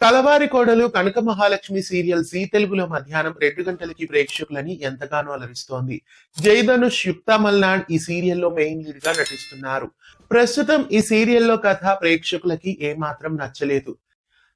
కలవారి కోడలు కనక Mahalakshmi serial G తెలుగులో మధ్యాహ్నం 2 గంటలకి ప్రేక్షకులని ఎంతగానో అలరిస్తోంది. జయధనుష్, యుక్తా మల్నాడ్ ఈ సీరియల్లో మెయిన్ లీడ్ గా నటిస్తున్నారు. ప్రస్తుతం ఈ సీరియల్లో కథ ప్రేక్షకులకి ఏమాత్రం నచ్చలేదు.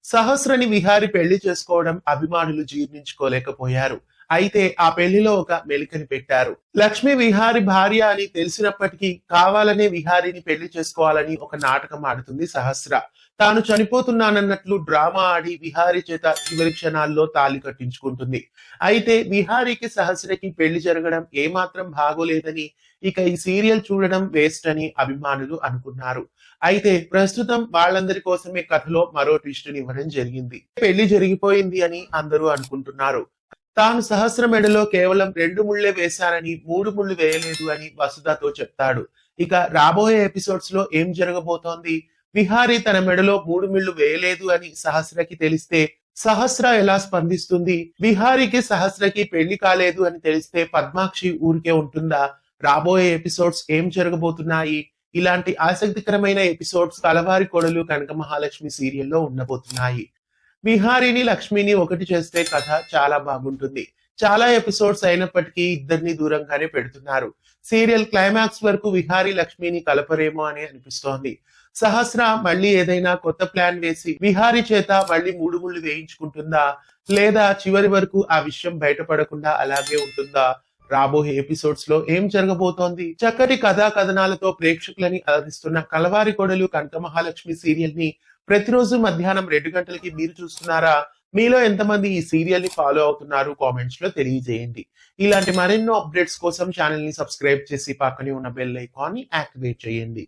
సహస్రని విహారి పెళ్లి చేసుకోవడం అభిమానులు జీర్ణించుకోలేకపోయారు. అయితే ఆ పెళ్లిలో ఒక మెలికని పెట్టారు. లక్ష్మి విహారి భార్య అని తెలిసినప్పటికీ కావాలనే విహారిని పెళ్లి చేసుకోవాలని ఒక నాటకం ఆడుతుంది సహస్ర. తాను చనిపోతున్నానన్నట్లు డ్రామా ఆడి విహారి చేత చివరి క్షణాల్లో తాళి కట్టించుకుంటుంది. అయితే విహారికి సహస్రకి పెళ్లి జరగడం ఏమాత్రం బాగోలేదని, ఇక ఈ సీరియల్ చూడడం వేస్ట్ అని అభిమానులు అనుకున్నారు. అయితే ప్రస్తుతం వాళ్ళందరి కోసమే కథలో మరో ట్విస్ట్ ఇవ్వడం జరిగింది. పెళ్లి జరిగిపోయింది అని అందరూ అనుకుంటున్నారు. తాను సహస్ర మెడలో కేవలం 2 ముళ్లే వేశానని, 3 ముళ్లు వేయలేదు అని వసుధతో చెప్తాడు. ఇక రాబోయే ఎపిసోడ్స్ లో ఏం జరగబోతోంది? విహారి తన మెడలో 3 ముళ్లు వేయలేదు అని సహస్రకి తెలిస్తే సహస్ర ఎలా స్పందిస్తుంది? విహారికి సహస్రకి పెళ్లి కాలేదు అని తెలిస్తే పద్మాక్షి ఊరికే ఉంటుందా? రాబోయే ఎపిసోడ్స్ ఏం జరగబోతున్నాయి? ఇలాంటి ఆసక్తికరమైన ఎపిసోడ్స్ కలవారి కోడలు కనక మహాలక్ష్మి సీరియల్లో ఉండబోతున్నాయి. విహారిని లక్ష్మిని ఒకటి చేస్తే కథ చాలా బాగుంటుంది. చాలా ఎపిసోడ్స్ అయినప్పటికీ ఇద్దరిని దూరంగానే పెడుతున్నారు. సీరియల్ క్లైమాక్స్ వరకు విహారి లక్ష్మిని కలపరేమో అని అనిపిస్తోంది. సహస్ర మళ్ళీ ఏదైనా కొత్త ప్లాన్ వేసి విహారి చేత మళ్ళీ 3 ముళ్లు వేయించుకుంటుందా, లేదా చివరి వరకు ఆ విషయం బయటపడకుండా అలాగే ఉంటుందా? రాబోయే ఎపిసోడ్స్ లో ఏం జరగబోతోంది? చక్కటి కథా కథనాలతో ప్రేక్షకులని అలరిస్తున్న కలవారి కోడలు కనక మహాలక్ష్మి సీరియల్ ని ప్రతిరోజు మధ్యాహ్నం 2 గంటలకి మీరు చూస్తున్నారా? మీలో ఎంతమంది ఈ సీరియల్ ని ఫాలో అవుతున్నారు? కామెంట్స్ లో తెలియజేయండి. ఇలాంటి మరెన్నో అప్డేట్స్ కోసం ఛానల్ ని సబ్స్క్రైబ్ చేసి పక్కనే ఉన్న బెల్ ఐకాన్ ని యాక్టివేట్ చేయండి.